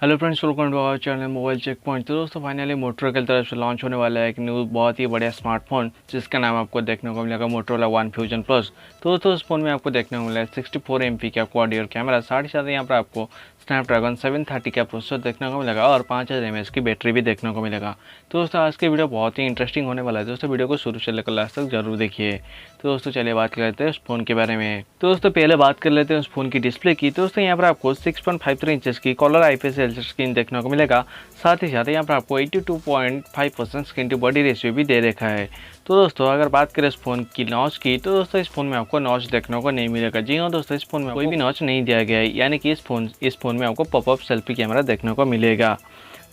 Hello friends, welcome to our channel mobile check point. तो दोस्तों finally Motorola की तरफ से लॉन्च होने वाला है एक न्यू बहुत ही बढ़िया स्मार्टफोन, जिसका नाम आपको देखने को मिलेगा मोटरोला वन फ्यूजन प्लस। तो दोस्तों उस फोन में आपको देखने को मिला है 64 MP का क्वाड रियर कैमरा, साथ ही साथ यहाँ पर आपको स्नैपड्रैगन 730 का प्रोसेसर देखने को मिलेगा और 5000 mAh की बैटरी भी देखने को मिलेगा। तो दोस्तों आज की वीडियो बहुत ही इंटरेस्टिंग होने वाला है। दोस्तों वीडियो को शुरू से लेकर लास्ट तक जरूर देखिए। तो दोस्तों चलिए बात कर लेते हैं उस फोन के बारे में। तो दोस्तों पहले बात कर लेते हैं उस फोन की डिस्प्ले की। तो दोस्तों यहाँ पर आपको 6.53 इंचेस की कलर IPS एलसीडी स्क्रीन देखने को मिलेगा। साथ ही साथ यहाँ पर आपको 82.5% स्क्रीन टू बॉडी रेशियो भी दे रखा है। तो दोस्तों अगर बात करें इस फोन की नॉच की, तो दोस्तों इस फोन में आपको नॉच देखने को नहीं मिलेगा। जी हाँ दोस्तों, इस फोन में कोई भी नॉच नहीं दिया गया है, यानी कि इस फोन में आपको पॉपअप सेल्फी कैमरा देखने को मिलेगा।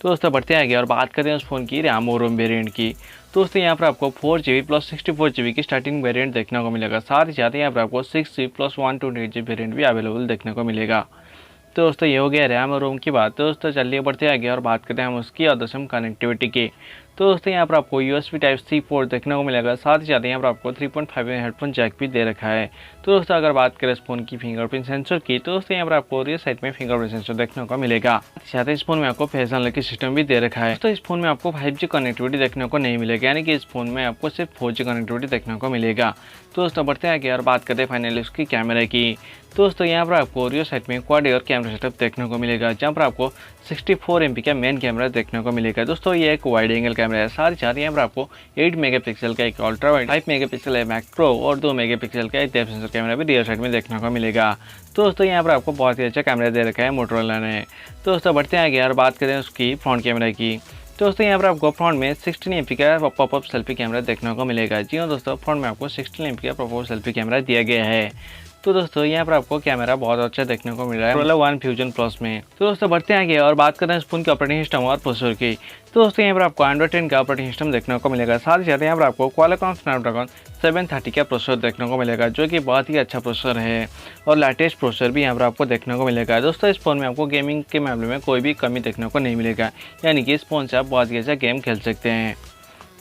तो दोस्तों बढ़ते आगे और बात करें उस फोन की रैम और रोम वेरिएंट की। तो दोस्तों यहाँ पर आपको 4GB प्लस 64GB की स्टार्टिंग वेरिएंट देखने को मिलेगा। साथ ही साथ यहाँ पर आपको 6GB प्लस 128GB वेरिएंट भी अवेलेबल देखने को मिलेगा। तो दोस्तों ये हो गया रैम और रोम की बात। तो दोस्तों चलिए बढ़ते आगे और बात करते हैं हम उसकी अदर्शन कनेक्टिविटी की। तो दोस्तों यहाँ पर आपको USB Type-C पोर्ट देखने को मिलेगा। साथ ही साथ यहाँ पर आपको 3.5 हेडफोन जैक भी दे रखा है। तो दोस्तों अगर बात करें इस फोन की फिंगरप्रिंट सेंसर की, तो दोस्तों यहाँ पर आपको रियर साइड में फिंगरप्रिंट सेंसर देखने को मिलेगा। साथ ही इस फोन में आपको फेस अनलॉक सिस्टम भी दे रखा है। तो इस फोन में आपको 5G कनेक्टिविटी देखने को नहीं मिलेगा, यानी कि इस फोन में आपको सिर्फ 4G कनेक्टिविटी देखने को मिलेगा। तो दोस्तों बढ़ते आगे और बात करते हैं फाइनली उसकी कैमरे की। तो दोस्तों यहाँ पर आपको रियर साइड में क्वाड रियर कैमरा सेटअप देखने को मिलेगा, जहाँ पर आपको 64 MP का मेन कैमरा देखने को मिलेगा। दोस्तों ये एक वाइड एंगल कैमरा है। साथ ही साथ यहाँ पर आपको 8 मेगापिक्सल का एक अल्ट्रा वाइड, 5 मेगापिक्सल है मैक्रो और 2 मेगापिक्सल का एक डेप्थ सेंसर कैमरा भी रियर साइड में देखने को मिलेगा। तो दोस्तों यहाँ पर आपको बहुत ही अच्छा कैमरा दे रखा है मोटोरोला ने। तो दोस्तों बढ़ते हैं आगे और बात करें उसकी फ्रंट कैमरा की। तो दोस्तों यहाँ पर आपको फ्रंट में 16 MP का पॉपअप सेल्फी कैमरा देखने को मिलेगा। जी हाँ दोस्तों, फ्रंट में आपको 16 MP का पॉपअप सेल्फी कैमरा दिया गया है। तो दोस्तों यहाँ पर आपको कैमरा बहुत अच्छा देखने को मिल रहा है मोटोरोला वन फ्यूजन प्लस में। तो दोस्तों बढ़ते हैं आगे और बात करते हैं इस फोन के ऑपरेटिंग सिस्टम और प्रोसेसर की। तो दोस्तों यहाँ पर आपको एंड्रॉइड 10 का ऑपरेटिंग सिस्टम देखने को मिलेगा। साथ ही साथ यहाँ पर आपको क्वालकॉम स्नैपड्रैगन 730 का प्रोसेसर देखने को मिलेगा, जो कि बहुत ही अच्छा प्रोसेसर है और लेटेस्ट प्रोसेसर भी यहाँ पर आपको देखने को मिलेगा। दोस्तों इस फोन में आपको गेमिंग के मामले में कोई भी कमी देखने को नहीं मिलेगा, यानी कि इस फोन से आप बहुत ही अच्छा गेम खेल सकते हैं।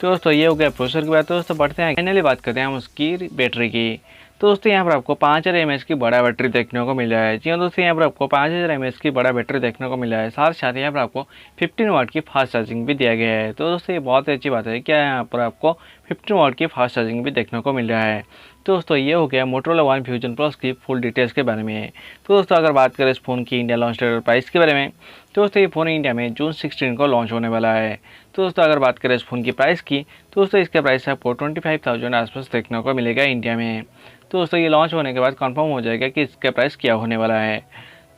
तो दोस्तों ये हो गया प्रोसेसर की बात। तो दोस्तों बढ़ते हैं फाइनली बात करते हैं हम उसकी बैटरी की। तो दोस्तों यहाँ पर आपको 5000 mAh की बड़ा बैटरी देखने को मिला है। जी हाँ दोस्तों, यहाँ पर आपको 5000 mAh की बड़ा बैटरी देखने को मिला है। साथ साथ यहाँ पर आपको 15 वाट की फास्ट चार्जिंग भी दिया गया है। तो दोस्तों ये बहुत अच्छी बात है कि यहाँ पर आपको 15 वाट की फास्ट चार्जिंग भी देखने को मिल रहा है। तो दोस्तों ये हो गया मोटोरोला वन फ्यूजन प्लस की फुल डिटेल्स के बारे में। तो दोस्तों अगर बात करें इस फोन की इंडिया लॉन्च डेट और प्राइस के बारे में, तो दोस्तों ये फ़ोन इंडिया में जून 16 को लॉन्च होने वाला है। तो दोस्तों अगर बात करें इस फ़ोन की प्राइस की, तो दोस्तों इसका प्राइस आपको 25,000 आसपास देखने को मिलेगा इंडिया में। तो दोस्तों ये लॉन्च होने के बाद कंफर्म हो जाएगा कि इसका प्राइस क्या होने वाला है।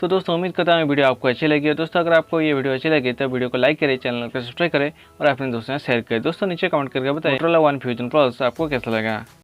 तो दोस्तों उम्मीद करता हूँ वीडियो आपको अच्छी लगी है। दोस्तों अगर आपको ये वीडियो अच्छी लगी तो वीडियो को लाइक करें, चैनल को सब्सक्राइब करें और अपने दोस्तों से शेयर करें। दोस्तों नीचे कमेंट करके बताएं मोटोरोला वन फ्यूजन प्लस आपको कैसा लगा।